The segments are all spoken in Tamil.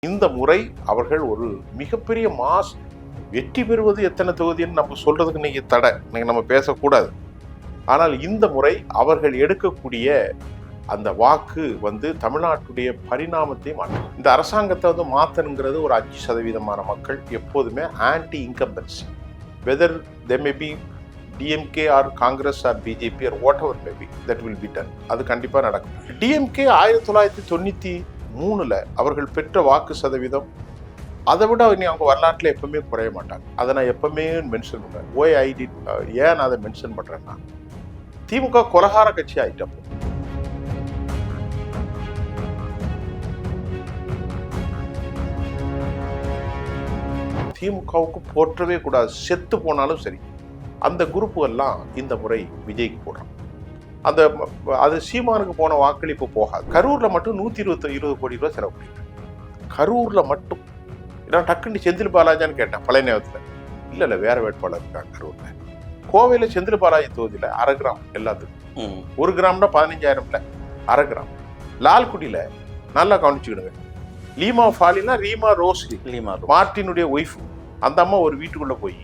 இந்த முறை அவர்கள் ஒரு மிகப்பெரிய மாஸ் வெற்றி பெறுவது எத்தனை தொகுதின்னு நம்ம சொல்றதுக்கு இன்னைக்கு தடை, இன்னைக்கு நம்ம பேசக்கூடாது. ஆனால் இந்த முறை அவர்கள் எடுக்கக்கூடிய அந்த வாக்கு தமிழ்நாட்டுடைய பரிணாமத்தை மாற்றும். இந்த அரசாங்கத்தை மாற்றணுங்கிறது ஒரு 5% மக்கள் எப்போதுமே anti incumbency, whether they may be DMK or Congress or BJP or whatever may be, that will be done. அது கண்டிப்பாக நடக்கும். டிஎம்கே 1993 அவர்கள் பெற்ற வாக்கு சதவீதம் அதை விட அவங்க வரலாற்றில் எப்பவுமே குறைய மாட்டாங்க. அதை நான் எப்பவுமே மென்ஷன் பண்ணுறேன். ஏன் நான் அதை மென்ஷன் பண்ணுறேன்னா, திமுக கொலகார கட்சி ஆயிட்டப்போ திமுகவுக்கு போற்றவே கூடாது, செத்து போனாலும் சரி. அந்த குரூப்புகள்லாம் இந்த முறை விஜய்க்கு போடுறாங்க. அது சீமானுக்கு போன வாக்களிப்பு போகாது. கரூர்ல மட்டும் 120 கோடி ரூபாய் செலவு பண்ணிருக்காங்க. கரூர்ல மட்டும். நான் டக்குன்னு செந்தில் பாலாஜான்னு கேட்டேன் பழைய நேரத்தில். இல்லை வேற வேட்பாளர் இருக்காங்க கரூர்ல. கோவையில செந்தில் பாலாஜி தொகுதியில 1/2 கிராம் எல்லாத்துக்கும், 1 கிராம்னா 15,000, 1/2 கிராம். லால்குடியில நல்லா கவனிச்சுக்கிடுங்க, லீமா ஃபாலினா ரீமா ரோஸ், மார்ட்டினுடைய ஒய்ஃப், அந்த அம்மா ஒரு வீட்டுக்குள்ள போய்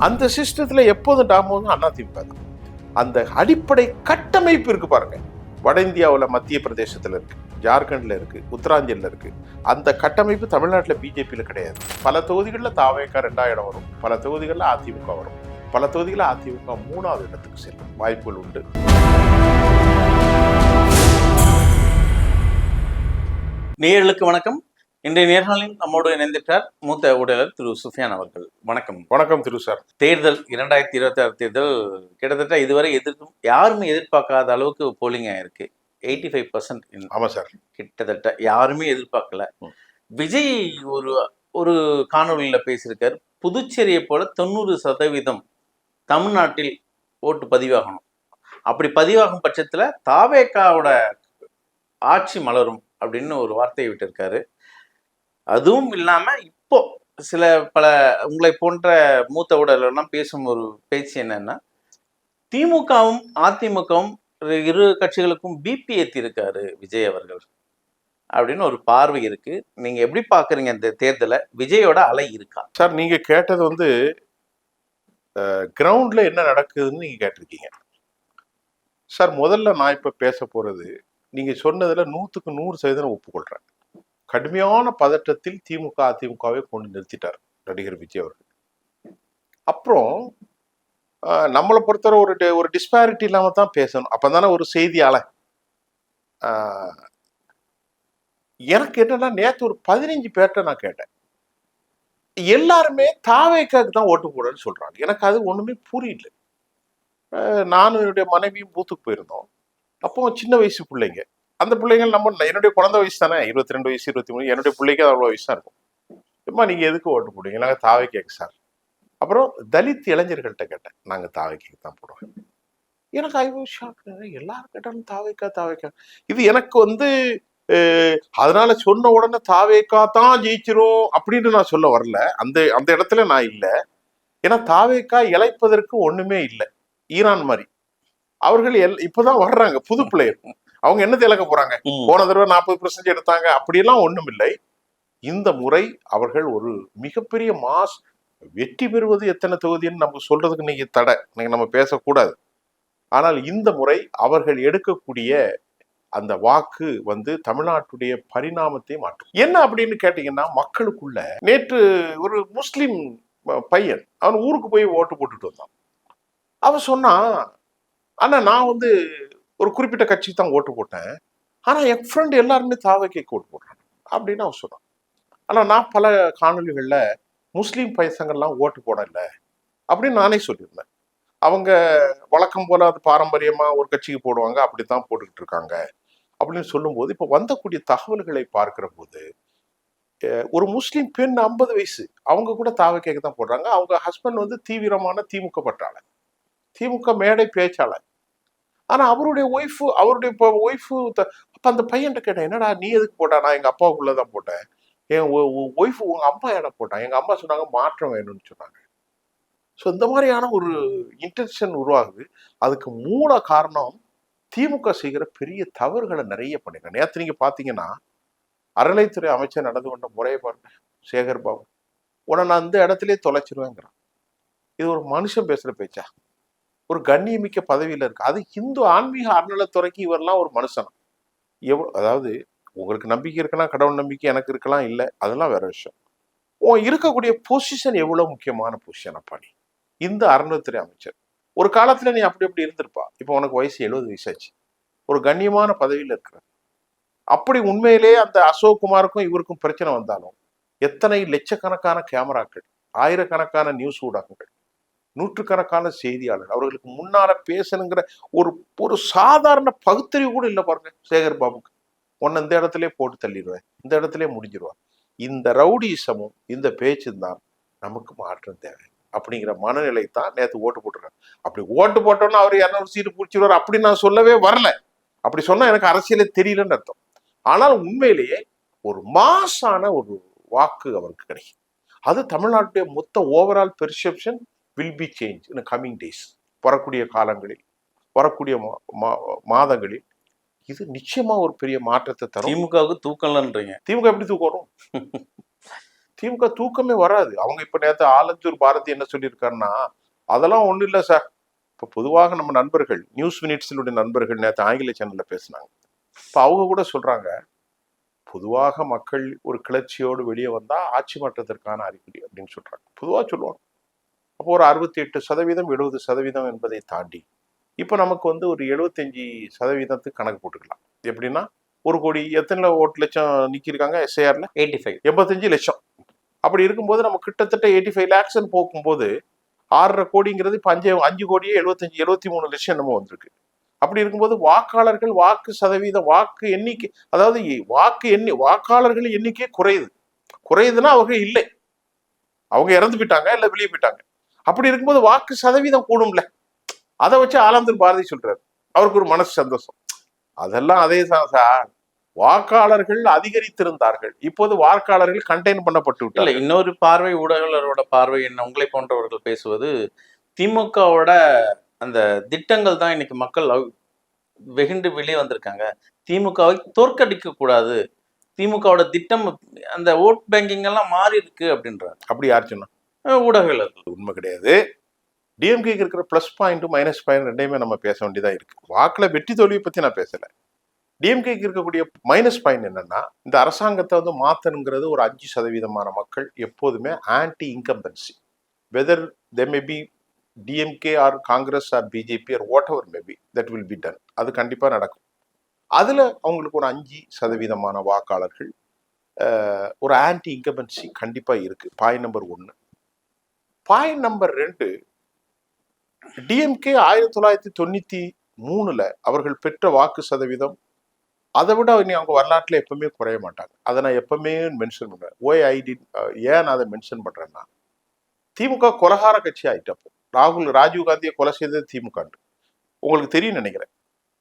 அந்த சிஸ்டத்துல எப்போதும் டாமோதும் அதிமுக தான். அந்த அடிப்படை கட்டமைப்பு இருக்கு பாருங்க. வட இந்தியாவில் மத்திய பிரதேசத்துல இருக்கு, ஜார்க்கண்ட்ல இருக்கு, உத்தராஞ்சல்ல இருக்கு. அந்த கட்டமைப்பு தமிழ்நாட்டில் பிஜேபியில கிடையாது. பல தொகுதிகளில் தாவேகா 2ஆம் இடம் வரும், பல தொகுதிகளில் அதிமுக வரும், பல தொகுதிகளில் அதிமுக 3ஆவது இடத்துக்கு செல்லும் வாய்ப்புகள் உண்டு. நேயர்களுக்கு வணக்கம். இன்றைய நேர்காணலில் நம்மோடு இணைந்திருக்கிறார் மூத்த ஊடகர் திரு சுஃபியான் அவர்கள். வணக்கம். வணக்கம் திரு சார். தேர்தல் 2026 தேர்தல் கிட்டத்தட்ட இதுவரை யாருமே எதிர்பார்க்காத அளவுக்கு போலிங் ஆயிருக்கு. 85%. ஆமா சார், கிட்டத்தட்ட யாருமே எதிர்பார்க்கல. விஜய் ஒரு காணொலியில பேசியிருக்காரு, புதுச்சேரியை போல 90% தமிழ்நாட்டில் ஓட்டு பதிவாகணும். அப்படி பதிவாகும் பட்சத்துல தாவேகாவோட ஆட்சி மலரும் அப்படின்னு ஒரு வார்த்தையை விட்டிருக்காரு. அதுவும் இல்லாம இப்போ பல உங்களை போன்ற மூத்த ஊடகர்கள்லாம் பேசும் ஒரு பேச்சு என்னன்னா, திமுகவும் அதிமுகவும் இரு கட்சிகளுக்கும் பிபி ஏத்தி இருக்காரு விஜய் அவர்கள் அப்படின்னு ஒரு பார்வை இருக்கு. நீங்க எப்படி பாக்குறீங்க இந்த தேர்தலை? விஜயோட அலை இருக்கா சார்? நீங்க கேட்டது கிரவுண்ட்ல என்ன நடக்குதுன்னு நீங்க கேட்டிருக்கீங்க சார். முதல்ல நான் இப்ப பேச போறது, நீங்க சொன்னதுல 100% ஒப்புக்கொள்றேன். கடுமையான பதற்றத்தில் திமுக அதிமுகவை கொண்டு நிறுத்திட்டார் நடிகர் விஜய் அவர்கள். அப்புறம் நம்மளை பொறுத்தவரை ஒரு டிஸ்பாரிட்டி இல்லாம தான் பேசணும். அப்பதானே ஒரு செய்தியாளர். எனக்கு என்னன்னா, நேற்று ஒரு 15 பேர்ட்ட நான் கேட்டேன், எல்லாருமே தாவேக்காக்கு தான் ஓட்டு போடுன்னு சொல்றாங்க. எனக்கு அது ஒண்ணுமே புரியல. நானும் என்னுடைய மனைவியும் பூத்துக்கு போயிருந்தோம். அப்போ சின்ன வயசு பிள்ளைங்க, அந்த பிள்ளைகள் என்னுடைய குழந்தை வயசு தானே, 22 வயசு 23, என்னுடைய பிள்ளைக்கு அவ்வளோ வயசு தான் இருக்கும். அம்மா நீங்க எதுக்கு ஓட்டு போடுவீங்க? நாங்கள் தாவேக்காக்கு சார். அப்புறம் தலித் இளைஞர்கள்ட்ட கேட்டேன், நாங்கள் தாவேக்காக்கு தான் போடுவோம். எனக்கு எல்லாரும் கேட்டாலும் தாவேக்கா. இது எனக்கு அதனால சொன்ன உடனே தாவேக்கா தான் ஜெயிச்சிரும் அப்படின்னு நான் சொல்ல வரல. அந்த இடத்துல நான் இல்லை. ஏன்னா தாவேக்கா இழைப்பதற்கு ஒண்ணுமே இல்லை. ஈரான் மாதிரி அவர்கள் இப்பதான் வர்றாங்க, புது பிளேயர். அவங்க என்னத்தை இழக்க போறாங்க? போன தடவை 40% எடுத்தாங்க, அப்படியெல்லாம் ஒண்ணும் இல்லை. இந்த முறை அவர்கள் ஒரு மிகப்பெரிய மாஸ் வெற்றி பெறுவது எத்தனை தொகுதின்னு நம்ம சொல்றதுக்கு இன்னைக்கு தடை, இன்னைக்கு நம்ம பேசக்கூடாது. ஆனால் இந்த முறை அவர்கள் எடுக்கக்கூடிய அந்த வாக்கு தமிழ்நாட்டுடைய பரிணாமத்தை மாற்றும். என்ன அப்படின்னு கேட்டீங்கன்னா, மக்களுக்குள்ள நேற்று ஒரு முஸ்லிம் பையன் அவன் ஊருக்கு போய் ஓட்டு போட்டுட்டு வந்தான். அவன் சொன்னா, ஆனா நான் ஒரு குறிப்பிட்ட கட்சிக்கு தான் ஓட்டு போட்டேன், ஆனா என் ஃப்ரெண்ட் எல்லாருமே தாவேக்காக்கு ஓட்டு போடுறாங்க அப்படின்னு அவன் சொன்னான். ஆனா நான் பல காணொலிகள்ல முஸ்லீம் பசங்கள்லாம் ஓட்டு போடல அப்படின்னு நானே சொல்லியிருந்தேன். அவங்க வழக்கம் போல அது பாரம்பரியமா ஒரு கட்சிக்கு போடுவாங்க, அப்படித்தான் போட்டுக்கிட்டு இருக்காங்க அப்படின்னு சொல்லும்போது, இப்ப வந்தக்கூடிய தகவல்களை பார்க்கிற போது, ஒரு முஸ்லீம் பெண் 50 வயசு, அவங்க கூட தாவேக்காக்கு தான் போடுறாங்க. அவங்க ஹஸ்பண்ட் தீவிரமான திமுக பற்றாளர், திமுக மேடை பேச்சாளர். ஆனா அவருடைய ஒய்ஃபு அப்ப அந்த பையன்கிட்ட கேட்டேன், என்னடா நீ எதுக்கு போட்டா? நான் எங்க அப்பாவுக்குள்ளதான் போட்டேன். என் ஒய்ஃபு உங்க அம்மா என்ன போட்டான்? எங்க அம்மா சொன்னாங்க மாற்றம் வேணும்னு சொன்னாங்க. ஸோ இந்த மாதிரியான ஒரு இன்டென்ஷன் உருவாகுது. அதுக்கு மூல காரணம் திமுக செய்கிற பெரிய தவறுகளை நிறைய பண்ணிருக்காங்க. நேற்று நீங்க பாத்தீங்கன்னா அறநிலைத்துறை அமைச்சர் நடந்து கொண்ட முறையை பாருங்க. சேகர் பாபு உன்னை நான் அந்த இடத்துலயே தொலைச்சிருவேங்கிறான். இது ஒரு மனுஷன் பேசுற பேச்சா? ஒரு கண்ணியமிக்க பதவியில இருக்கு. அது இந்து ஆன்மீக அறநிலைத்துறைக்கு இவரெல்லாம் ஒரு மனுஷன். அதாவது உங்களுக்கு நம்பிக்கை இருக்குன்னா கடவுள் நம்பிக்கை எனக்கு இருக்கலாம், இல்லை அதெல்லாம் வேற விஷயம். இருக்கக்கூடிய பொசிஷன் எவ்வளவு முக்கியமான பொசிஷன் அப்பா நீ இந்த அறநிலைத்துறை அமைச்சர். ஒரு காலத்துல நீ அப்படி இருந்திருப்பா. இப்போ உனக்கு வயசு 70 வயசாச்சு. ஒரு கண்ணியமான பதவியில இருக்கிற. அப்படி உண்மையிலேயே அந்த அசோக் குமாருக்கும் இவருக்கும் பிரச்சனை வந்தாலும் எத்தனை லட்சக்கணக்கான கேமராக்கள், ஆயிரக்கணக்கான நியூஸ் ஊடகங்கள், நூற்றுக்கணக்கான செய்தியாளர் அவர்களுக்கு முன்னால பேசணுங்கிற ஒரு ஒரு சாதாரண பகுத்தறிவு கூட இல்லை பாருங்க சேகர் பாபுக்கு. உன்னை இந்த இடத்துல போட்டு தள்ளிடுவேன், இந்த இடத்துல முடிஞ்சிருவான். இந்த ரவுடிசமும் இந்த பேச்சும் தான் நமக்கு மாற்றம் தேவை அப்படிங்கிற மனநிலை தான் நேற்று ஓட்டு போட்டுருக்காங்க. அப்படி ஓட்டு போட்டோம்னா அவர் 200 சீட்டு பிடிச்சிருவார் அப்படின்னு நான் சொல்லவே வரல. அப்படி சொன்னா எனக்கு அரசியலே தெரியலன்னு அர்த்தம். ஆனால் உண்மையிலேயே ஒரு மாசான ஒரு வாக்கு அவருக்கு கிடைக்கும். அது தமிழ்நாட்டுடைய மொத்த overall perception will be change in coming days. வரக்கூடிய காலங்களில், வரக்கூடிய மாதங்களில் இது நிச்சயமா ஒரு பெரிய மாற்றத்தை தரும். திமுகவுக்கு தூக்கம்ன்றீங்க. திமுக எப்படி தூக்கம் வரும்? திமுக தூக்கமே வராது. அவங்க இப்ப நேற்று ஆலந்தூர் பாரதி என்ன சொல்லியிருக்காருன்னா, அதெல்லாம் ஒண்ணும் இல்லை சார். இப்ப பொதுவாக நம்ம நண்பர்கள் நியூஸ் மினிட்ஸினுடைய நண்பர்கள் நேற்று ஆங்கில சேனல்ல பேசினாங்க. இப்ப அவங்க கூட சொல்றாங்க, பொதுவாக மக்கள் ஒரு கிளர்ச்சியோடு வெளியே வந்தா ஆட்சி மாற்றத்திற்கான அறிகுறி அப்படின்னு சொல்றாங்க. பொதுவா சொல்லுவாங்க. அப்போ ஒரு 68% 70% என்பதை தாண்டி இப்ப நமக்கு ஒரு 75% கணக்கு போட்டுக்கலாம். எப்படின்னா 1 கோடி எத்தனை ஓட்டு லட்சம் நிக்கிருக்காங்க எஸ்ஐஆர்ல? 85 லட்சம். அப்படி இருக்கும்போது நம்ம கிட்டத்தட்ட 85 lakhs போகும்போது 6.5 கோடிங்கிறது இப்ப 5 கோடியே 73 லட்சம் என்னமோ வந்திருக்கு. அப்படி இருக்கும்போது வாக்காளர்கள் வாக்கு சதவீதம் வாக்கு எண்ணிக்கை, அதாவது வாக்காளர்கள் எண்ணிக்கை குறையுதுன்னா அவங்க இல்லை, அவங்க இறந்து போயிட்டாங்க இல்ல வெளியே போயிட்டாங்க. அப்படி இருக்கும்போது வாக்கு சதவீதம் கூடும்ல. அதை வச்சு ஆலந்தூர் பாரதி சொல்றாரு. அவருக்கு ஒரு மனசு சந்தோஷம். அதெல்லாம் அதே தான் சார். வாக்காளர்கள் அதிகரித்திருந்தார்கள், இப்போது வாக்காளர்கள் கண்டெயின் பண்ணப்பட்டு விட்டார்கள். இன்னொரு பார்வை, ஊடகங்களோட பார்வை என்ன, உங்களை போன்றவர்கள் பேசுவது திமுகவோட அந்த திட்டங்கள் தான் இன்னைக்கு மக்கள் வெகுண்டு வெளியே வந்திருக்காங்க. திமுகவை தோற்கடிக்க கூடாது, திமுகவோட திட்டம் அந்த ஓட் பேங்கிங் எல்லாம் மாறி இருக்கு அப்படின்றாங்க. அப்படி யார் சொன்னா? ஊடகங்கள். உண்மை கிடையாது. டிஎம்கேக்கு இருக்கிற பிளஸ் பாயிண்ட்டும் மைனஸ் பாயிண்ட் ரெண்டையுமே நம்ம பேச வேண்டியதா இருக்கு. வாக்குல வெற்றி தோல்வியை பத்தி நான் பேசல. டிஎம்கேக்கு இருக்கக்கூடிய மைனஸ் பாயிண்ட் என்னன்னா, இந்த அரசாங்கத்தை மாத்தணுங்கிறது ஒரு 5% மக்கள் எப்போதுமே anti incumbency, whether they may be DMK or Congress or BJP or whatever may be, that will be done. அது கண்டிப்பா நடக்கும். அதுல அவங்களுக்கு ஒரு 5% வாக்காளர்கள் ஒரு ஆன்டி இன்கம்பன்சி கண்டிப்பா இருக்கு. Point number 1. Point number 2, DMK 1993 அவர்கள் பெற்ற வாக்கு சதவீதம் அதை விட அவங்க வரலாற்றுல எப்பவுமே குறைய மாட்டாங்க. அதை நான் எப்பவுமே மென்ஷன் பண்றேன். ஏன் நான் அதை மென்ஷன் பண்றேன்னா, திமுக கொலகார கட்சி ஆயிட்டப்போ ராஜீவ் காந்தியை கொலை செய்தது திமுக. உங்களுக்கு தெரியும் நினைக்கிறேன்.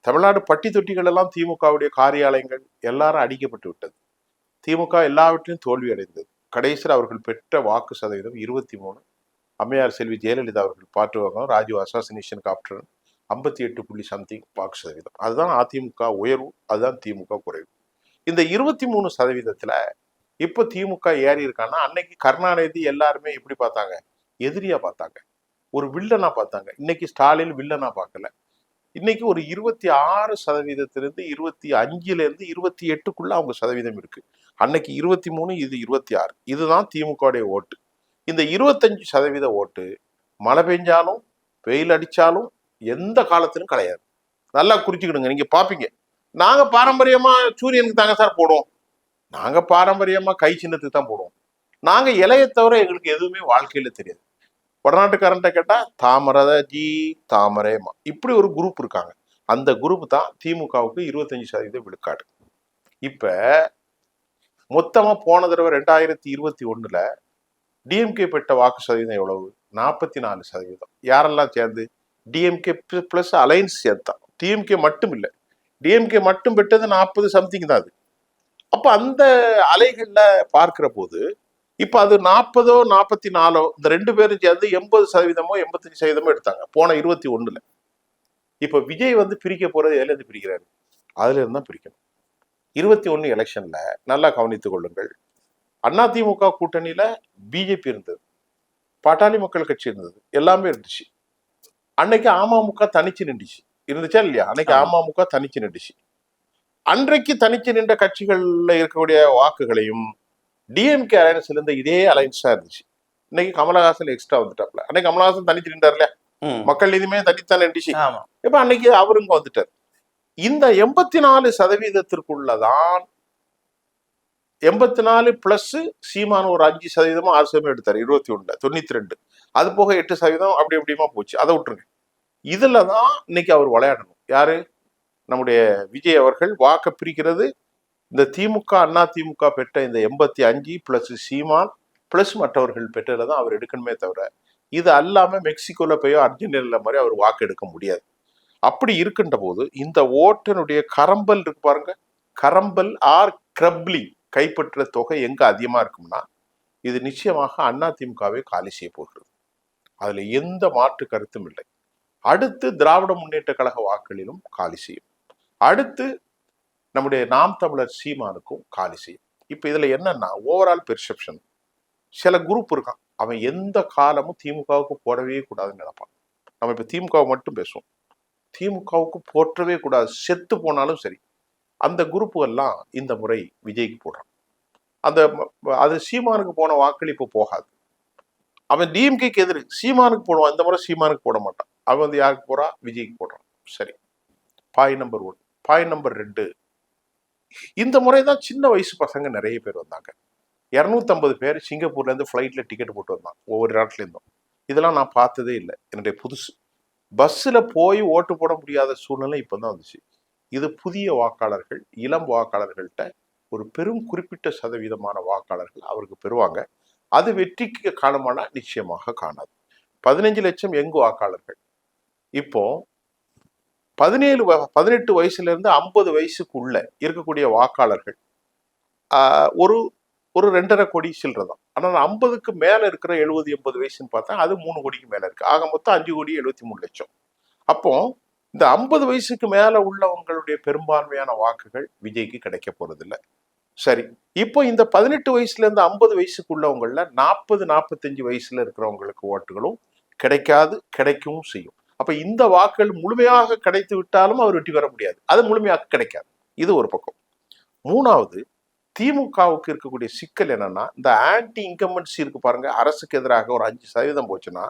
தமிழ்நாடு பட்டி தொட்டிகள் எல்லாம் திமுகவுடைய காரியாலயங்கள் எல்லாரும் அடிக்கப்பட்டு விட்டது. திமுக எல்லாவற்றிலும் தோல்வி அடைந்தது. கடைசியில் அவர்கள் பெற்ற வாக்கு சதவீதம் 23. அம்மையார் செல்வி ஜெயலலிதா அவர்கள் பாட்டுவாங்க ராஜீவ் அசாசினேஷனுக்கு ஆஃப்டர் 58 சம்திங் வாக்கு சதவீதம். அதுதான் அதிமுக உயர்வு, அதுதான் திமுக குறைவு. இந்த 23% இப்போ திமுக ஏறி இருக்கான்னா, அன்னைக்கு கருணாநிதி எல்லாருமே எப்படி பார்த்தாங்க? எதிரியா பார்த்தாங்க, ஒரு வில்லனா பார்த்தாங்க. இன்னைக்கு ஸ்டாலின் வில்லனா பார்க்கல. இன்னைக்கு ஒரு 26%, 25 28க்குள்ள அவங்க சதவீதம் இருக்கு. அன்னைக்கு 23, இது 26. இதுதான் திமுகவுடைய ஓட்டு. இந்த 25% ஓட்டு மழை பெஞ்சாலும் வெயில் அடிச்சாலும் எந்த காலத்திலும் கிடையாது. நல்லா குறிச்சுக்கிடுங்க. நீங்க பாப்பீங்க, நாங்க பாரம்பரியமா சூரியனுக்கு தாங்க சார் போடுவோம், நாங்க பாரம்பரியமா கை சின்னத்துக்கு தான் போடுவோம், நாங்க இலையை தவிர எங்களுக்கு எதுவுமே வாழ்க்கையில தெரியாது. வடநாட்டுக்காரன்ட்ட கேட்டா தாமரஜி தாமரேமா, இப்படி ஒரு குரூப் இருக்காங்க. அந்த குரூப் தான் திமுகவுக்கு 25% விழுக்காடு. இப்ப மொத்தமா போன தடவை 2021 டிஎம்கே பெற்ற வாக்கு சதவீதம் எவ்வளவு? 44%. யாரெல்லாம் சேர்ந்து? டிஎம்கே பிளஸ் அலைன்ஸ் சேர்த்தான். டிஎம்கே மட்டும் இல்லை, டிஎம்கே மட்டும் பெற்றது 40 சம்திங் தான் அது. அப்ப அந்த அலைகள்ல பார்க்கிற போது இப்ப அது 40ஓ 44ஓ இந்த 2 பேரும் சேர்ந்து 80% 85% எடுத்தாங்க போன 21ல. இப்ப விஜய் வந்து பிரிக்க போறது எதுல இருந்து பிரிக்கிறாரு? அதுல இருந்து தான் பிரிக்கணும். 21 எலெக்ஷன்ல நல்லா கவனித்துக் கொள்ளுங்கள். அதிமுக கூட்டணியில பிஜேபி இருந்தது, பாட்டாளி மக்கள் கட்சி இருந்தது, எல்லாமே இருந்துச்சு. அன்னைக்கு அமமுக தனிச்சு நின்றுச்சு, இருந்துச்சா இல்லையா? அன்னைக்கு அமமுக தனிச்சு நின்றுச்சு. அன்றைக்கு தனிச்சு நின்ற கட்சிகள்ல இருக்கக்கூடிய வாக்குகளையும் டிஎம்கே அலையன்ஸ்ல இருந்த இதே அலையன்ஸா இருந்துச்சு. இன்னைக்கு கமலஹாசன் எக்ஸ்ட்ரா வந்துட்டாப்ல. அன்னைக்கு கமலஹாசன் தனிச்சு நின்றார் இல்லையா? மக்கள் நீதிமே தனித்தான் நின்றுச்சு. இப்ப அன்னைக்கு அவருங்க வந்துட்டார். இந்த 84%தான் 84 பிளஸ் சீமான ஒரு 5% 6% எடுத்தாரு 21ல 92. அது போக 8% அப்படி எப்படியுமா போச்சு. அதை விட்டுருங்க. இதுலதான் இன்னைக்கு அவர் விளையாடணும். யாரு? நம்முடைய விஜய் அவர்கள் வாக்க பிரிக்கிறது இந்த திமுக அண்ணா திமுக பெற்ற இந்த 85 பிளஸ் சீமான் பிளஸ் மற்றவர்கள் பெற்றதுல தான் அவர் எடுக்கணுமே தவிர இது அல்லாம மெக்சிகோல போயோ அர்ஜென்டினால மாதிரி அவர் வாக்கு எடுக்க முடியாது. அப்படி இருக்கின்ற போது இந்த ஓட்டனுடைய கரம்பல் இருக்கு பாருங்க, கரம்பல் ஆர் கிரப்லி கைப்பற்ற தொகை எங்க அதிகமா இருக்கும்னா இது நிச்சயமாக அண்ணா திமுகவை காலி செய்ய போகிறது. அதுல எந்த மாற்று கருத்தும் இல்லை. அடுத்து திராவிட முன்னேற்ற கழக வாக்குகளிலும் காலி செய்யும். அடுத்து நம்முடைய நாம் தமிழர் சீமானுக்கும் காலி செய்யும். இப்ப இதுல என்னன்னா ஓவரால் பெர்செப்ஷன், சில குரூப் இருக்கான், அவன் எந்த காலமும் திமுகவுக்கு போடவே கூடாதுன்னு நினைப்பான். நம்ம இப்ப திமுகவை மட்டும் பேசுவோம், திமுகவுக்கு போற்றவே கூடாது, செத்து போனாலும் சரி. அந்த குரூப்புகள்லாம் இந்த முறை விஜய்க்கு போடுறான். அது சீமானுக்கு போன வாக்களிப்பு போகாது. அவன் டிஎம்கேக்கு எதிரி, சீமானுக்கு போடுவான். இந்த முறை சீமானுக்கு போட மாட்டான். அவன் வந்து யாருக்கு போறான்? விஜய்க்கு போடுறான். சரி, பாயிண்ட் நம்பர் 1. பாயிண்ட் நம்பர் 2, இந்த முறைதான் சின்ன வயசு பசங்க நிறைய பேர் வந்தாங்க. 250 பேர் சிங்கப்பூர்ல இருந்து ஃபிளைட்ல டிக்கெட் போட்டு வந்தாங்க ஒவ்வொரு நாட்டில இருந்தும். இதெல்லாம் நான் பார்த்ததே இல்லை, என்னுடைய புதுசு. பஸ்ஸில் போய் ஓட்டு போட முடியாத சூழ்நிலை இப்போதான் வந்துச்சு. இது புதிய வாக்காளர்கள், இளம் வாக்காளர்கள்ட்ட ஒரு பெரும் குறிப்பிட்ட சதவீதமான வாக்காளர்கள் அவருக்கு பெறுவாங்க. அது வெற்றிக்கு காரணமானா நிச்சயமாக காணாது. 15 லட்சம் யங் வாக்காளர்கள் இப்போ 18 வயசுல இருந்து 50 வயசுக்குள்ள இருக்கக்கூடிய வாக்காளர்கள் ஒரு 2.5 கோடி சில்லறை தான். ஆனால் 50க்கு மேல இருக்கிற 70 80 வயசுன்னு பார்த்தா அது 3 கோடிக்கு மேல இருக்கு. ஆக மொத்தம் 5 கோடி 73 லட்சம். அப்போ இந்த 50 வயசுக்கு மேல உள்ளவங்களுடைய பெரும்பான்மையான வாக்குகள் விஜய்க்கு கிடைக்க போறது இல்லை. சரி, இப்போ இந்த 18 வயசுல இருந்து 50 வயசுக்குள்ளவங்கள 40 45 வயசுல இருக்கிறவங்களுக்கு ஓட்டுகளும் கிடைக்காது, கிடைக்கவும் செய்யும். அப்ப இந்த வாக்குகள் முழுமையாக கிடைத்து விட்டாலும் அவர் வெற்றி பெற முடியாது, அது முழுமையாக கிடைக்காது. இது ஒரு பக்கம். மூணாவது, திமுகவுக்கு இருக்கக்கூடிய சிக்கல் என்னன்னா இந்த ஆன்டி இன்கம்பன்சி இருக்கு பாருங்க, அரசுக்கு எதிராக ஒரு 5% போச்சுன்னா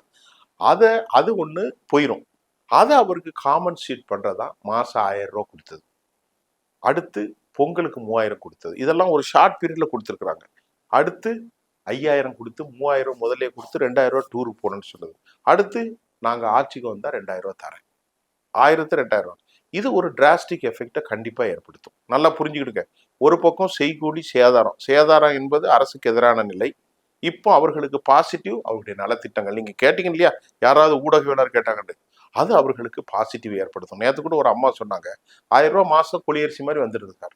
அது ஒண்ணு போயிடும். அதை அவருக்கு காம்பன்சேட் பண்றதா மாசம் 1000 ரூபாய் கொடுத்தது, அடுத்து பொங்கலுக்கு 3000 கொடுத்தது. இதெல்லாம் ஒரு ஷார்ட் பீரியட்ல கொடுத்துருக்குறாங்க. அடுத்து 5000 கொடுத்து 3000 முதல்ல கொடுத்து 2000 ரூபாய் டூருக்கு போகணும்னு சொல்லுது. அடுத்து நாங்க ஆட்சிக்கு வந்தா 2000 ரூபாய் தரேன், 1000 2000 ரூபாய். இது ஒரு டிராஸ்டிக் எஃபெக்டை கண்டிப்பா ஏற்படுத்தும். நல்லா புரிஞ்சுக்கிடுங்க. ஒரு பக்கம் செய்கூலி சேதாரம் என்பது அரசுக்கு எதிரான நிலை. இப்போ அவர்களுக்கு பாசிட்டிவ் அவருடைய நலத்திட்டங்கள். நீங்க கேட்டீங்க இல்லையா, யாராவது ஊடகவியலாளர் கேட்டாங்கன்னு, அது அவர்களுக்கு பாசிட்டிவ் ஏற்படுத்தும். நேற்று கூட ஒரு அம்மா சொன்னாங்க, 1000 ரூபாய் மாசம் குளியரிசி மாதிரி வந்துருது சார்.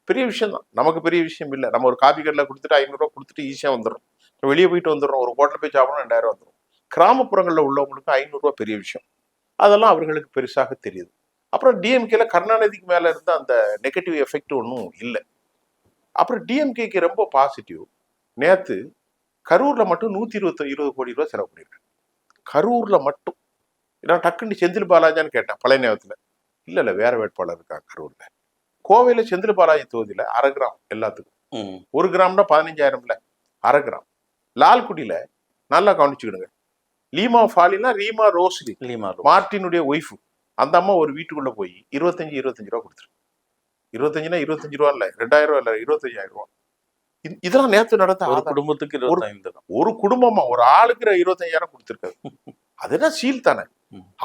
பெரிய விஷயம் தான், நமக்கு பெரிய விஷயம் இல்லை. நம்ம ஒரு காபி கடையில் கொடுத்துட்டு 500 ரூபாய் கொடுத்துட்டு ஈஸியா வந்துடும், வெளியே போயிட்டு வந்துடுறோம். ஒரு ஹோட்டல் போய் சாப்பிடணும் 2000 ரூபாய் வந்துடும். கிராமப்புறங்களில் உள்ளவங்களுக்கு 500 ரூபாய் பெரிய விஷயம், அதெல்லாம் அவர்களுக்கு பெருசாக தெரியுது. அப்புறம் டிஎம்கேல கருணாநிதிக்கு மேல இருந்த அந்த நெகட்டிவ் எஃபெக்ட் ஒன்றும் இல்லை. அப்புறம் டிஎம்கேக்கு ரொம்ப பாசிட்டிவ். நேத்து கரூர்ல மட்டும் 120 கோடி ரூபாய் செலவு பண்ணிருக்கேன். கரூர்ல மட்டும். நான் டக்குன்னு செந்தில் பாலாஜான்னு கேட்டேன் பழைய நேரத்துல. இல்ல வேற வேட்பாளர் இருக்காங்க கரூர்ல. கோவையில செந்தில் பாலாஜி தொகுதியில 1/2 கிராம் எல்லாத்துக்கும், 1 கிராம்னா 15,000, 1/2 கிராம். லால்குடியில நல்லா கவனிச்சுக்கிடுங்க, லீமா ஃபாலினா ரீமா ரோஸ்லி, மார்டினுடைய ஒய்ஃபு, அந்த அம்மா ஒரு வீட்டுக்குள்ள போய் 25 ரூபா கொடுத்துருக்கு. 25னா 25 ரூபா இல்ல, 2000 ரூபா இல்ல, 25,000 ரூபா. இதெல்லாம் நேத்து நடந்த ஒரு குடும்பத்துக்கு 25 ஒரு குடும்பமா ஒரு ஆளுக்கு 25,000 கொடுத்துருக்காரு. அது என்ன சீல் தானே.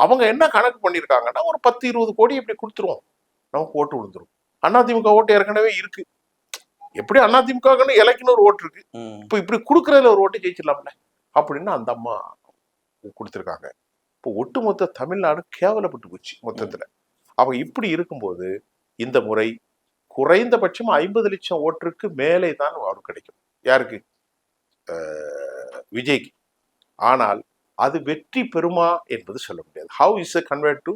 அவங்க என்ன கணக்கு பண்ணிருக்காங்கன்னா ஒரு 10-20 கோடி இப்படி கொடுத்துருவோம், நமக்கு ஓட்டு விழுந்துரும். அதிமுக ஓட்டு ஏற்கனவே இருக்கு, எப்படி அதிமுக இலைக்குன்னு ஒரு ஓட்டு இருக்கு, இப்ப இப்படி கொடுக்கறதுல ஒரு ஓட்டு ஜெயிச்சிடலாம்ல அப்படின்னு அந்த அம்மா கொடுத்துருக்காங்க. இப்போ ஒட்டுமொத்த தமிழ்நாடு கேவலப்பட்டு போச்சு மொத்தத்துல. அவங்க இப்படி இருக்கும்போது இந்த முறை குறைந்தபட்சம் 50 லட்சம் ஓட்டுக்கு மேலே தான் வாக்கு கிடைக்கும். யாருக்கு? விஜய்க்கு. ஆனால் அது வெற்றி பெறுமா என்பது சொல்ல முடியாது. How is a convert to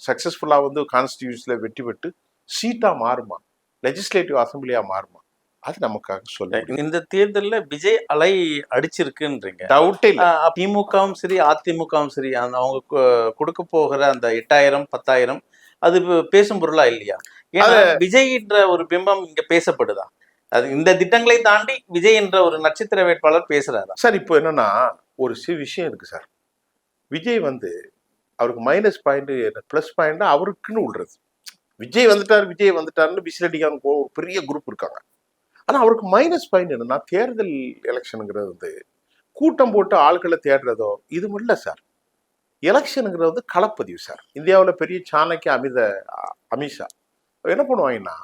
சக்சஸ்ஃபுல்லா வந்து கான்ஸ்டிடியூஷன்ல வெற்றி பெற்று சீட்டா மாறுமா, லெஜிஸ்லேட்டிவ் அசம்பிளியா மாறுமா, அது நமக்காக சொல்ல முடியும். இந்த தேர்தல்ல விஜய் அலை அடிச்சிருக்குன்றீங்க. டவுட்டே இல்லை. திமுகவும் சரி அதிமுகவும் சரி அவங்க கொடுக்க போகிற அந்த 8000 10,000 அது பேசும் பொருளா இல்லையா? ஏன்னா விஜய்ன்ற ஒரு பிம்பம் இங்க பேசப்படுதா? அது இந்த திட்டங்களை தாண்டி விஜய் என்ற ஒரு நட்சத்திர வேட்பாளர் பேசுறாரா சார்? இப்போ என்னன்னா ஒரு விஷயம் இருக்கு சார். விஜய் வந்து அவருக்கு மைனஸ் பாயிண்ட் பிளஸ் பாயிண்ட் அவருக்குன்னு விடுறது. விஜய் வந்துட்டாருன்னு விசிலடிக்கான ஒரு பெரிய குரூப் இருக்காங்க. ஆனா அவருக்கு மைனஸ் பாயிண்ட் என்னன்னா, தேர்தல் எலெக்ஷனுங்கிறது வந்து கூட்டம் போட்டு ஆட்களை தேடுறதோ இது இல்ல சார். எலெக்ஷனுங்கிறது வந்து களப்பதிவு சார். இந்தியாவில் பெரிய சாணக்கிய அமித்ஷா என்ன பண்ணுவாங்கன்னா,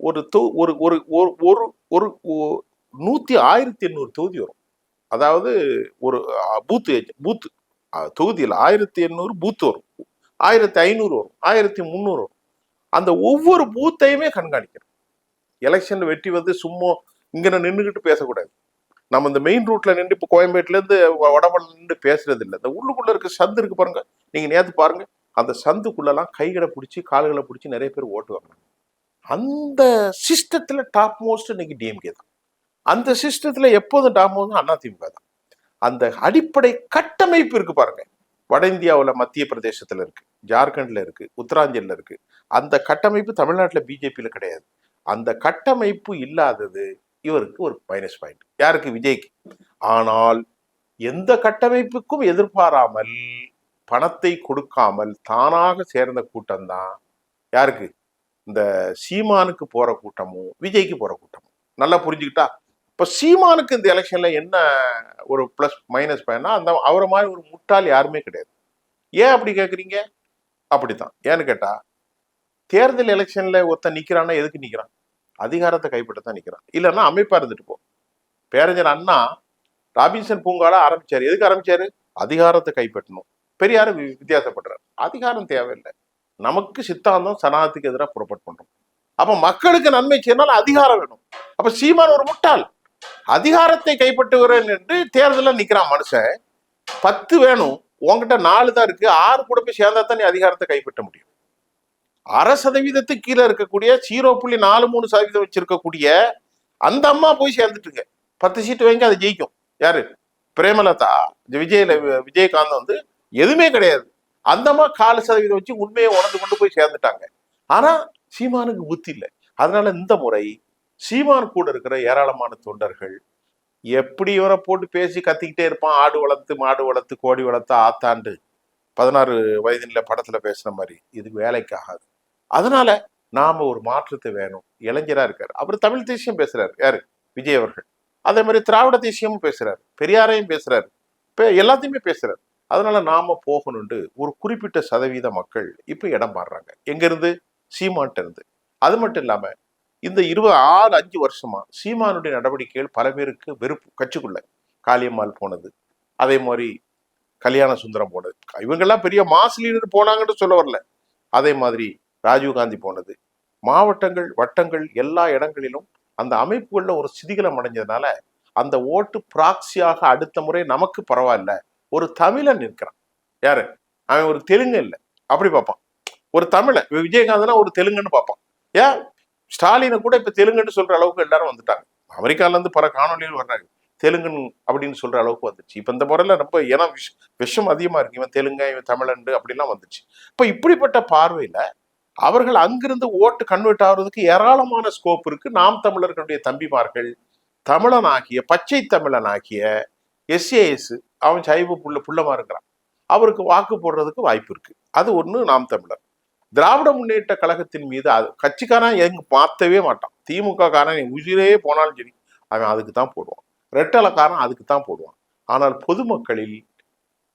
ஒரு ஒரு ஒரு ஒரு ஒரு 1800 தொகுதி வரும். அதாவது ஒரு பூத்து தொகுதியில் 1800 பூத் வரும், 1500 வரும், 1300 வரும். அந்த ஒவ்வொரு பூத்தையுமே கண்காணிக்கணும். எலெக்ஷன்ல வெற்றி வந்து சும்மா இங்க நின்றுகிட்டு பேசக்கூடாது. நம்ம இந்த மெயின் ரூட்ல நின்று இப்போ கோயம்பேட்டுல இருந்து வடமல்ல நின்று பேசுறது இல்லை. இந்த உள்ளுக்குள்ள இருக்க சந்து இருக்கு பாருங்க, நீங்க நேத்து பாருங்க, அந்த சந்துக்குள்ளெல்லாம் கைகளை பிடிச்சி கால்களை பிடிச்சி நிறைய பேர் ஓட்டு வாங்கினாங்க. அந்த சிஸ்டத்துல டாப் மோஸ்ட் இன்னைக்கு டிஎம்கே தான். அந்த சிஸ்டத்துல எப்போதும் டாப் மோஸ்ட் அதிமுக தான். அந்த அடிப்படை கட்டமைப்பு இருக்கு பாருங்க, வட இந்தியாவில் மத்திய பிரதேசத்துல இருக்கு, ஜார்க்கண்ட்ல இருக்கு, உத்தராஞ்சல்ல இருக்கு. அந்த கட்டமைப்பு தமிழ்நாட்டில் பிஜேபியில கிடையாது. அந்த கட்டமைப்பு இல்லாதது இவருக்கு ஒரு மைனஸ் பாயிண்ட். யாருக்கு? விஜய்க்கு. ஆனால் எந்த கட்டமைப்புக்கும் எதிர்பாராமல் பணத்தை கொடுக்காமல் தானாக சேர்ந்த கூட்டம் தான் யாருக்கு? இந்த சீமானுக்கு போற கூட்டமும் விஜய்க்கு போற கூட்டமும். நல்லா புரிஞ்சுக்கிட்டா? இப்ப சீமானுக்கு இந்த எலெக்ஷன்ல என்ன ஒரு பிளஸ் மைனஸ் பாயிண்ட்னா, அந்த அவரை மாதிரி ஒரு முட்டாள் யாருமே கிடையாது. ஏன் அப்படி கேட்குறீங்க? அப்படித்தான். ஏன்னு கேட்டா, தேர்தல் எலெக்ஷன்ல ஒருத்தன் நிக்கிறான்னா எதுக்கு நிக்கிறான்? அதிகாரத்தை கைப்பற்றத்தான் நிக்கிறான். இல்லைன்னா அமைப்பா இருந்துட்டு போ. பேரஞ்சர் அண்ணா ராபின்சன் பூங்கால ஆரம்பிச்சாரு. எதுக்கு ஆரம்பிச்சாரு? அதிகாரத்தை கைப்பற்றணும். பெரியாரு வித்தியாசப்படுறாரு. அதிகாரம் தேவையில்லை, நமக்கு சித்தாந்தம் சனாதத்துக்கு எதிராக புறப்பட்டு பண்றோம். அப்ப மக்களுக்கு நன்மை செய்யணும், அதிகாரம் வேணும். அப்ப சீமான் ஒரு முட்டாள். அதிகாரத்தை கைப்பற்றுகிறேன் என்று தேர்தலில் நிக்கிறான் மனுஷன். 10 வேணும், உங்ககிட்ட 4 தான் இருக்கு, 6 கூட போய் சேர்ந்தா தான் நீ அதிகாரத்தை கைப்பற்ற முடியும். 1% கீழே இருக்கக்கூடிய 0.43% வச்சிருக்கக்கூடிய அந்த அம்மா போய் சேர்ந்துட்டுங்க 10 சீட்டு வாங்கி அதை ஜெயிக்கும். யாரு? பிரேமலதா. விஜயகாந்த் வந்து எதுவுமே கிடையாது. அந்த அம்மா 4% வச்சு உண்மையை உணர்ந்து கொண்டு போய் சேர்ந்துட்டாங்க. ஆனா சீமானுக்கு புத்தி இல்லை. அதனால இந்த முறை சீமான் கூட இருக்கிற ஏராளமான தொண்டர்கள் எப்படி இவரை போட்டு பேசி கத்திக்கிட்டே இருப்பான். ஆடு வளர்த்து மாடு வளர்த்து கோடி வளர்த்து ஆத்தாண்டு 16 வயதில படத்துல பேசுற மாதிரி இது வேலைக்கு ஆகாது. அதனால நாம ஒரு மாற்றத்தை வேணும். இளைஞரா இருக்காரு, அவர் தமிழ் தேசியம் பேசுறாரு. யாரு? விஜய் அவர்கள். அதே மாதிரி திராவிட தேசியமும் பேசுறாரு, பெரியாரையும் பேசுறாரு, எல்லாத்தையுமே பேசுறாரு. அதனால நாம போகணும்னு ஒரு குறிப்பிட்ட சதவீத மக்கள் இப்ப இடம் மாறுறாங்க. எங்க இருந்து? சீமான்ட்ட இருந்து. அது மட்டும் இல்லாம இந்த 5 வருஷமா சீமானுடைய நடவடிக்கைகள் பல பேருக்கு வெறுப்பு. கட்சிக்குள்ள காளியம்மாள் போனது, அதே மாதிரி கல்யாண சுந்தரம் போனது, இவங்கெல்லாம் பெரிய மாஸ் லீடர் போனாங்கன்னு சொல்ல வரல. அதே மாதிரி ராஜீவ்காந்தி போனது, மாவட்டங்கள் வட்டங்கள் எல்லா இடங்களிலும் அந்த அமைப்புகள்ல ஒரு சிதிகலம் அடைஞ்சதுனால அந்த ஓட்டு பிராக்சியாக அடுத்த முறை நமக்கு பரவாயில்ல, ஒரு தமிழன் நிற்கிறான். யாரு? அவன் ஒரு தெலுங்கு இல்லை அப்படி பார்ப்பான். ஒரு தமிழ விஜயகாந்த்னா ஒரு தெலுங்குன்னு பார்ப்பான். ஏன் ஸ்டாலினை கூட இப்ப தெலுங்குன்னு சொல்ற அளவுக்கு எல்லாரும் வந்துட்டாங்க. அமெரிக்கால இருந்து பல காணொலிகள் வர்றாங்க, தெலுங்குன்னு அப்படின்னு சொல்ற அளவுக்கு வந்துச்சு. இப்ப இந்த முறையில ரொம்ப ஏன்னா விஷம் அதிகமா இருக்கு. இவன் தெலுங்கு, இவன் தமிழண்டு அப்படிலாம் வந்துச்சு. இப்ப இப்படிப்பட்ட பார்வையில அவர்கள் அங்கிருந்து ஓட்டு கன்வெர்ட் ஆகுறதுக்கு ஏராளமான ஸ்கோப் இருக்கு. நாம் தமிழர்களுடைய தம்பிமார்கள், தமிழனாகிய பச்சை தமிழனாகிய SAS, அவன் சைவ புள்ளமா இருக்கிறான், அவருக்கு வாக்கு போடுறதுக்கு வாய்ப்பு இருக்கு. அது ஒண்ணு. நாம் தமிழர் திராவிட முன்னேற்ற கழகத்தின் மீது கட்சிக்காரன் எங்க மாத்தவே மாட்டான். திமுக காரன் உயிரே போனாலும் சரி அவன் அதுக்கு தான் போடுவான். ரெட்டலக்காரன் அதுக்கு தான் போடுவான். ஆனால் பொதுமக்களில்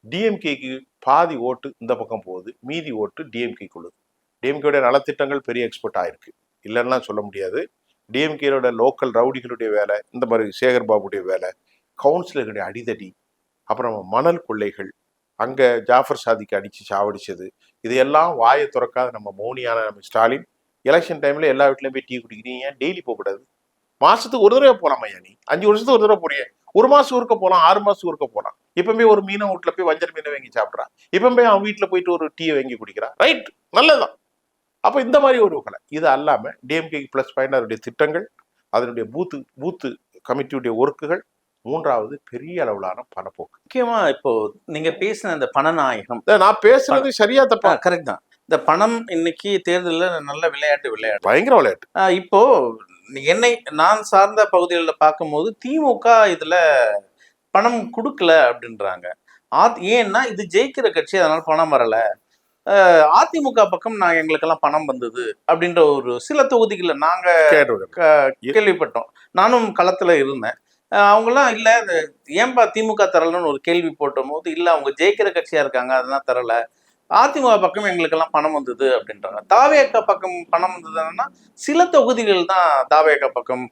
டிஎம்கேக்கு பாதி ஓட்டு இந்த பக்கம் போகுது, மீதி ஓட்டு டிஎம்கேக்கு உள்ளது. டிஎம்கேடைய நலத்திட்டங்கள் பெரிய எக்ஸ்போர்ட் ஆயிருக்கு, இல்லைன்னா சொல்ல முடியாது. டிஎம்கேயோட லோக்கல் ரவுடிகளுடைய வேலை, இந்த மாதிரி சேகர் பாபுடைய வேலை, கவுன்சிலர்களுடைய அடிதடி, அப்புறம் மணல் கொள்ளைகள், அங்க ஜாஃபர் சாதிக்கு அடிச்சு சாவடிச்சது, இதையெல்லாம் வாயை திறக்காத நம்ம மௌனியான நம்ம ஸ்டாலின் எலெக்ஷன் டைம்ல எல்லா வீட்லயும் போய் டீ குடிக்கிறீங்க, டெய்லி போகக்கூடாது. மாசத்துக்கு ஒரு தடவை போலாம் ஐயா. நீ 5 வருஷத்துக்கு ஒரு தடவை போறிய, ஒரு மாசம் ஊருக்க போலாம், 6 மாசத்துக்கு ஊருக்க போலாம். இப்ப போய் ஒரு மீனை வீட்டுல போய் வஞ்சர் மீனை வாங்கி சாப்பிட்றான், இப்ப போய் அவன் வீட்டுல போயிட்டு ஒரு டீயை வாங்கி குடிக்கிறான். ரைட், நல்லதுதான். அப்ப இந்த மாதிரி ஒரு வகை. இது அல்லாம டிஎம்கே பிளஸ் பாயிண்ட் அதனுடைய திட்டங்கள், அதனுடைய பூத்து கமிட்டியுடைய ஒர்க்குகள், மூன்றாவது பெரிய அளவிலான பணப்போக்கு. முக்கியமா இப்போ நீங்க பேசின அந்த பணநாயகம், நான் பேசுறது சரியா தப்பா? கரெக்ட் தான். இந்த பணம் இன்னைக்கு தேர்தலில் நல்ல விளையாட்டு, பயங்கர விளையாட்டு. இப்போ நான் சார்ந்த பகுதிகளில் பார்க்கும்போது திமுக இதுல பணம் கொடுக்கல அப்படின்றாங்க. ஏன்னா இது ஜெயிக்கிற கட்சி, அதனால பணம் வரல. அதிமுக பக்கம் எங்களுக்கெல்லாம் பணம் வந்தது அப்படின்ற ஒரு சில தொகுதிகளை நாங்க கேள்விப்பட்டோம். நானும் களத்துல இருந்தேன். அவங்கெல்லாம் இல்ல ஏன்பா திமுக தரலன்னு ஒரு கேள்வி போட்ட போது, இல்ல அவங்க ஜெயிக்கிற கட்சியா இருக்காங்க அதெல்லாம் தரல, அதிமுக பக்கம் எங்களுக்கெல்லாம் பணம் வந்தது அப்படின்றாங்க. தாவேக பக்கம் பணம் வந்ததுன்னா சில தொகுதிகள் தான், தாவேக பக்கம்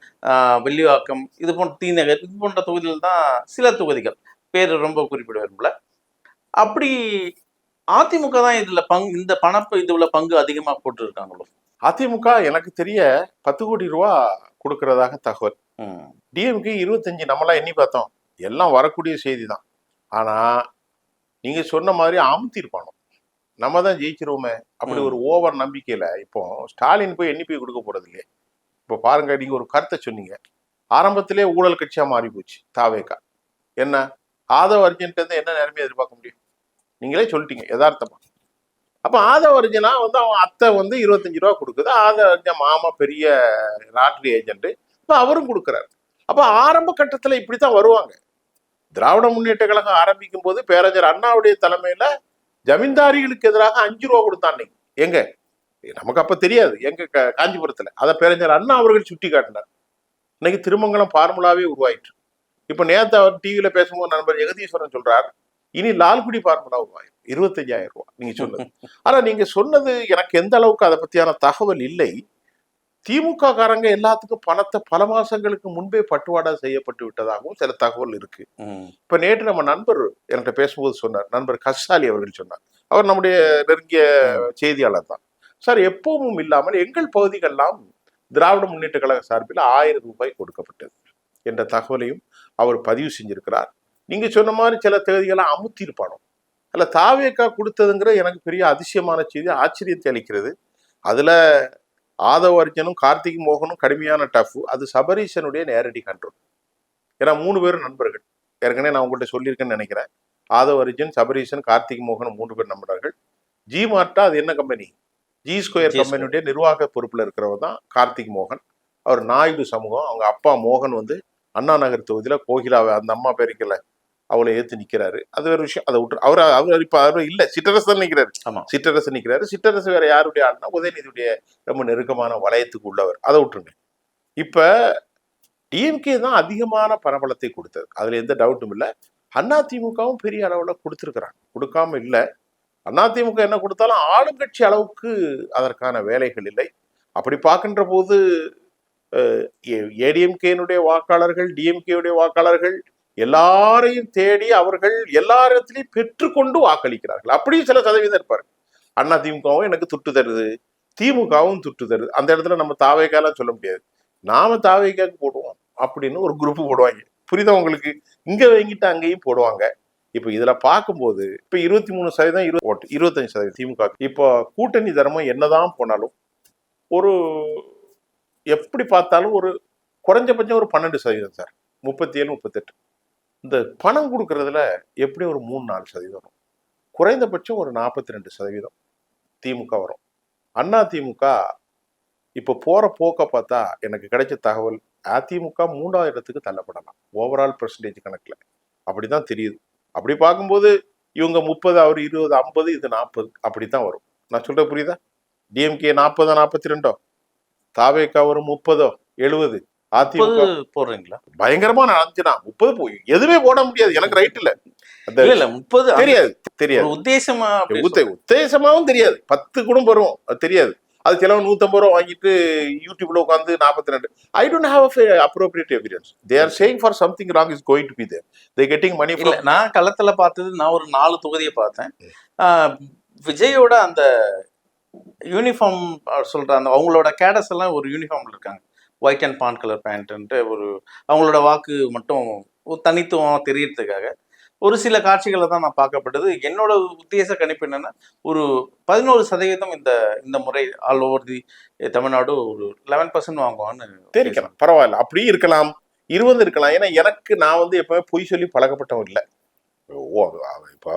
வெள்ளிவாக்கம், இது போன்ற தீநகர், இது போன்ற தொகுதிகள் தான் சில தொகுதிகள், பேர் ரொம்ப குறிப்பிட விரும்பல. அப்படி அதிமுக தான் இதுல இந்த இதுல பங்கு அதிகமா போட்டு இருக்காங்களோ? அதிமுக எனக்கு தெரிய 10 கோடி ரூபா கொடுக்கறதாக தகவல். டிஎம்கே 25. நம்மளாம் எண்ணி பார்த்தோம், எல்லாம் வரக்கூடிய செய்தி தான். ஆனா நீங்க சொன்ன மாதிரி அமுத்திருப்பானோ, நம்ம தான் ஜெயிச்சிருவோமே அப்படி ஒரு ஓவர் நம்பிக்கையில இப்போ ஸ்டாலின் போய் எண்ணி போய் கொடுக்க போறது இல்லையே. இப்போ பாருங்க, நீங்க ஒரு கருத்தை சொன்னீங்க, ஆரம்பத்திலே ஊழல் கட்சியா மாறி போச்சு தாவேகா. என்ன ஆதவ அர்ஜுன்ட்டு இருந்து என்ன நேரமே எதிர்பார்க்க முடியும்? நீங்களே சொல்லிட்டீங்க யதார்த்தமா. அப்ப ஆதவ அர்ஜுனா அவன் அத்தை 25 ரூபா கொடுக்குது. ஆதவ அர்ஜுன் மாமா பெரிய லாட்ரி ஏஜென்ட், இப்ப அவரும் கொடுக்குறாரு. அப்ப ஆரம்ப கட்டத்துல இப்படித்தான் வருவாங்க. திராவிட முன்னேற்ற கழகம் ஆரம்பிக்கும் போது பேரறிஞர் அண்ணாவுடைய தலைமையில ஜமீன்தாரிகளுக்கு எதிராக 5 ரூபா கொடுத்தாங்க. எங்க நமக்கு அப்ப தெரியாது, எங்க காஞ்சிபுரத்துல. அதை பேரறிஞர் அண்ணா அவர்கள் சுட்டி காட்டினார். இன்னைக்கு திருமங்கலம் பார்முலாவே உருவாயிற்று. இப்ப நேத்து அவர் டிவியில பேசும்போது நண்பர் ஜெகதீஸ்வரன் சொல்றார், இனி லால்குடி பார்முலா உருவாயிரும், 25,000 ரூபாய். நீங்க சொன்னது, ஆனா நீங்க சொன்னது எனக்கு எந்த அளவுக்கு அதை பத்தியான தகவல் இல்லை. திமுக காரங்க எல்லாத்துக்கும் பணத்தை பல மாசங்களுக்கு முன்பே பட்டுவாடா செய்யப்பட்டு விட்டதாகவும் சில தகவல் இருக்கு. இப்ப நேற்று நம்ம நண்பர் என்கிட்ட பேசும்போது சொன்னார், நண்பர் கசாலி அவர்கள் சொன்னார், அவர் நம்முடைய நெருங்கிய செய்தியாளர் தான். சார், எப்பவும் இல்லாமல் எங்கள் பகுதிகளெல்லாம் திராவிட முன்னேற்ற கழக சார்பில் 1000 ரூபாய் கொடுக்கப்பட்டது என்ற தகவலையும் அவர் பதிவு செஞ்சிருக்கிறார். நீங்க சொன்ன மாதிரி சில தேதிகளாம் அமுத்திருப்பானோ, அல்ல தாவேக்கா கொடுத்ததுங்கிற எனக்கு பெரிய அதிசயமான செய்தி, ஆச்சரியத்தை அளிக்கிறது. அதுல ஆதவ அர்ஜுனும் கார்த்திக் மோகனும் கடுமையான டஃப். அது சபரீஷனுடைய நேரடி கண்ட்ரோல். ஏன்னா 3 பேரும் நண்பர்கள். ஏற்கனவே நான் உங்கள்கிட்ட சொல்லியிருக்கேன்னு நினைக்கிறேன். ஆதவ அர்ஜுன், சபரீஷன், கார்த்திக் மோகன் 3 பேர் நண்பர்கள். ஜி மார்ட்டா அது என்ன கம்பெனி, ஜி ஸ்கொயர் கம்பெனியுடைய நிர்வாக பொறுப்புல இருக்கிறவர் தான் கார்த்திக் மோகன். அவர் நாயுடு சமூகம். அவங்க அப்பா மோகன் அண்ணா நகர் தொகுதியில கோகிலாவை, அந்த அம்மா பேருக்கல, அவளை ஏத்து நிக்கிறாரு. அது வேற விஷயம். அதை விட்டு அவர் இப்ப அவரும் இல்ல, சிற்றரசு நிக்கிறாரு. சிற்றரசு நிக்கிறாரு. சிற்றரசு வேற யாருடைய ஆளுனா உதயநிதியுடைய ரொம்ப நெருக்கமான வளையத்துக்கு உள்ளவர். அதை விட்டுருங்க. இப்ப டிஎம்கே தான் அதிகமான பணபலத்தை கொடுத்தது, அதுல எந்த டவுட்டும் இல்லை. அதிமுகவும் பெரிய அளவுல கொடுத்துருக்கிறாங்க, கொடுக்காம இல்லை. அதிமுக என்ன கொடுத்தாலும் ஆளுங்கட்சி அளவுக்கு அதற்கான வேலைகள் இல்லை. அப்படி பார்க்கின்ற போது ஏடிஎம்கேனுடைய வாக்காளர்கள், டிஎம்கேவுடைய வாக்காளர்கள் எல்லாரையும் தேடி அவர்கள் எல்லாரிடத்திலையும் பெற்றுக்கொண்டு வாக்களிக்கிறார்கள். அப்படியும் சில சதவீதம் இருப்பாரு. அதிமுகவும் எனக்கு துட்டு தருது, திமுகவும் துட்டு தருது. அந்த இடத்துல நம்ம தாவேக்காலாம் சொல்ல முடியாது, நாம தாவேக்காக்கு போடுவோம் அப்படின்னு ஒரு குரூப் போடுவாங்க. புரியுதா உங்களுக்கு? இங்க வாங்கிட்டு அங்கேயும் போடுவாங்க. இப்ப இதுல பார்க்கும்போது இப்ப 23% ஓட்டு, 25% திமுக. இப்போ கூட்டணி தர்மம் என்னதான் போனாலும் ஒரு எப்படி பார்த்தாலும் ஒரு குறைஞ்சபட்சம் ஒரு 12% சார், 37, 38. இந்த பணம் கொடுக்கறதுல எப்படி ஒரு 3-4% வரும். குறைந்தபட்சம் ஒரு 42% திமுக வரும். அதிமுக இப்ப போற போக்க பார்த்தா எனக்கு கிடைச்ச தகவல், அதிமுக 3வது இடத்துக்கு தள்ளப்படலாம் ஓவரால் பெர்சன்டேஜ் கணக்குல. அப்படிதான் தெரியுது. அப்படி பார்க்கும்போது இவங்க 30, அவர் 20, 50, இது 40, அப்படித்தான் வரும். நான் சொல்ற புரியுதா? டிஎம்கே 40, 42, தாவேக்கா ஒரு 30, 70, அதிமுக போடுறீங்களா? பயங்கரமா நடந்துச்சுனா 30 போய் எதுவுமே போட முடியாது. எனக்கு ரைட் இல்ல, 30 தெரியாது. உத்தேசமாவும் தெரியாது. 10 கூட வரும், அது தெரியாது. அது சிலவன் 150 ரூபா வாங்கிட்டு யூடியூப்ல உட்காந்து 42. I don't have appropriate evidence. They are saying for something wrong is going to be there. They getting money from. நான் களத்துல பார்த்தது, நான் ஒரு 4 தொகுதியை பார்த்தேன். விஜயோட அந்த யூனிஃபார்ம் சொல்ற அந்த அவங்களோட கேடஸ் எல்லாம் ஒரு யூனிஃபார்ம்ல இருக்காங்க. ஒயிட் அண்ட் பான் கலர் பேண்ட்டுன்ட்டு அவங்களோட வாக்கு மட்டும் ஒரு தனித்துவமாக தெரியறதுக்காக ஒரு சில காட்சிகளை தான் நான் பார்க்கப்பட்டது. என்னோட உத்தேச கணிப்பு என்னன்னா, ஒரு 11% இந்த முறை ஆல் ஓவர் தி தமிழ்நாடு ஒரு 11% வாங்குவான்னு தெரிவிக்கலாம். பரவாயில்ல, அப்படியும் இருக்கலாம், 20 இருக்கலாம். ஏன்னா நான் எப்பவுமே பொய் சொல்லி பழக்கப்பட்டவன் இல்லை. இப்போ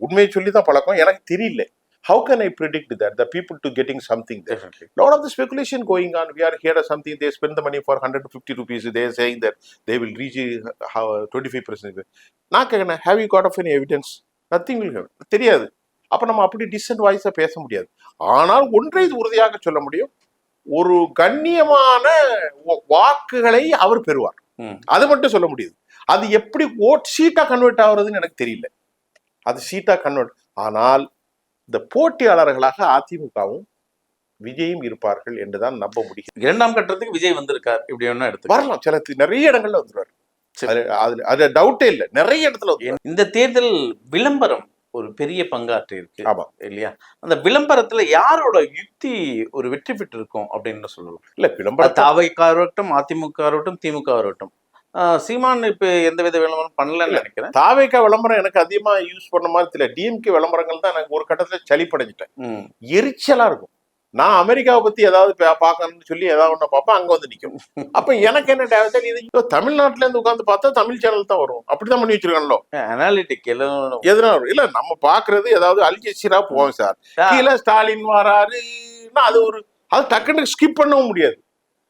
உண்மையை சொல்லி தான் பழக்கம். எனக்கு தெரியல. How can I predict that the people to getting something there? Definitely. Lot of the speculation going on. We are here at something. They spend the money for 150 rupees. They are saying that they will reach 25%. நான் கேட்கணும், have you got of any evidence? Nothing will have. தெரியாது. அப்ப நம்ம அப்படி டிசன்ட் வாய்ஸா பேச முடியாது. ஆனால் ஒன்றை உறுதியாக சொல்ல முடியும், ஒரு கண்ணியமான வாக்குகளை அவர் பெறுவார். அது மட்டும் சொல்ல முடியுது. அது எப்படி ஓட் சீட்டா கன்வெர்ட் ஆகுறதுன்னு எனக்கு தெரியல. அது சீட்டா கன்வெர்ட் ஆனால் இந்த போட்டியாளர்களாக அதிமுகவும் விஜயும் இருப்பார்கள் என்றுதான் நம்ப முடியும். 2ஆம் கட்டத்துக்கு விஜய் வந்திருக்கார், இப்படி ஒண்ணா எடுத்து வரலாம். சில நிறைய இடங்கள்ல வந்துருவாரு. அது டவுட்டே இல்லை. நிறைய இடத்துல இந்த தேர்தல் விளம்பரம் ஒரு பெரிய பங்காற்றி இருக்கு. ஆமா இல்லையா? அந்த விளம்பரத்துல யாரோட யுக்தி ஒரு வெற்றி பெற்று இருக்கும் அப்படின்னு சொல்லலாம். இல்ல விளம்பரம் தாவைக்கா இருக்கட்டும், அதிமுக இருக்கட்டும், திமுக இருக்கட்டும். சீமான் இப்ப எந்தவித விளம்பரம் பண்ணலன்னு நினைக்கிறேன். தாவேக்கா விளம்பரம் எனக்கு அதிகமா யூஸ் பண்ண மாதிரி தெரியல. டிஎம்கே விளம்பரங்கள் தான் எனக்கு ஒரு கட்டத்துல சளிப்படைஞ்சிட்டேன். எரிச்சலா இருக்கும். நான் அமெரிக்காவை பத்தி ஏதாவது பார்க்கணும்னு சொல்லி ஏதாவது ஒண்ணு பார்ப்பேன், அங்க வந்து நிற்கும். அப்ப எனக்கு என்ன டேவன், இது தமிழ்நாட்டுல இருந்து உட்காந்து பார்த்தா தமிழ் சேனல் தான் வரும். அப்படிதான் பண்ணி வச்சிருக்காங்களோ. அனாலிட்டிக் எதுனா இல்ல நம்ம பாக்குறது ஏதாவது அல்ஜசீரா போவோம் சார், கீழே ஸ்டாலின் வராருன்னா அது டக்குன்னு ஸ்கிப் பண்ணவும் முடியாது.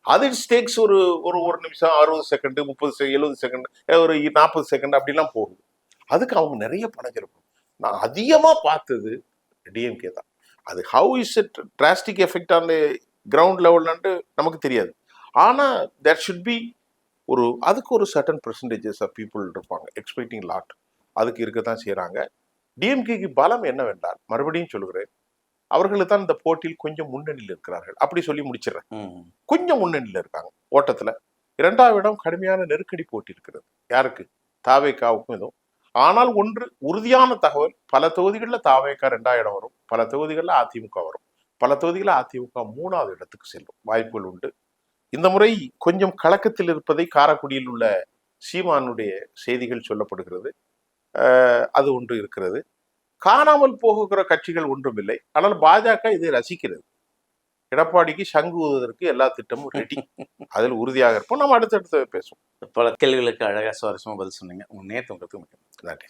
அது ஸ்டேக்ஸ் ஒரு நிமிஷம், 60 செகண்ட், 30 70 செகண்ட், ஒரு 40 செகண்ட் அப்படிலாம் போகுது. அதுக்கு அவங்க நிறைய பணம் இருக்கும். நான் அதிகமா பார்த்தது டிஎம்கே தான். அது how is it drastic effect on ground லெவல்ன்ட்டு நமக்கு தெரியாது. ஆனா தேட் ஷுட் பி அதுக்கு ஒரு சர்டன் பெர்சன்டேஜஸ் ஆஃப் பீப்புள் இருப்பாங்க எக்ஸ்பெக்டிங் லாட். அதுக்கு இருக்கத்தான் செய்யறாங்க. டிஎம்கேக்கு பலம் என்னவென்றால், மறுபடியும் சொல்கிறேன், அவர்களுக்கு தான் இந்த போட்டியில் கொஞ்சம் முன்னணியில் இருக்கிறார்கள். அப்படி சொல்லி முடிச்சிடறேன். கொஞ்சம் முன்னணியில் இருக்காங்க ஓட்டத்துல. 2ஆவது இடம் கடுமையான நெருக்கடி போட்டி இருக்கிறது. யாருக்கு? தாவேக்காவுக்கும் இதுவும். ஆனால் ஒன்று உறுதியான தகவல், பல தொகுதிகளில் தாவேக்கா 2ஆவது இடம் வரும், பல தொகுதிகளில் அதிமுக வரும், பல தொகுதிகளில் அதிமுக 3ஆவது இடத்துக்கு செல்லும் வாய்ப்புகள் உண்டு. இந்த முறை கொஞ்சம் கலக்கத்தில் இருப்பதை காரைக்குடியில் உள்ள சீமானுடைய செய்திகள் சொல்லப்படுகிறது. அது ஒன்று இருக்கிறது. காணாமல் போகிற கட்சிகள் ஒன்றும் இல்லை. ஆனால் பாஜக இதை ரசிக்கிறது. எடப்பாடிக்கு சங்கு ஊதுவதற்கு எல்லா திட்டமும் ரெடி. அதில் உறுதியாக இருப்போம். நம்ம அடுத்தடுத்து பேசுவோம். பல கேள்விகளுக்கு அழகா சுவாரஸ்யமா பதில் சொன்னீங்க. உங்க நேரத்துக்கு நன்றி.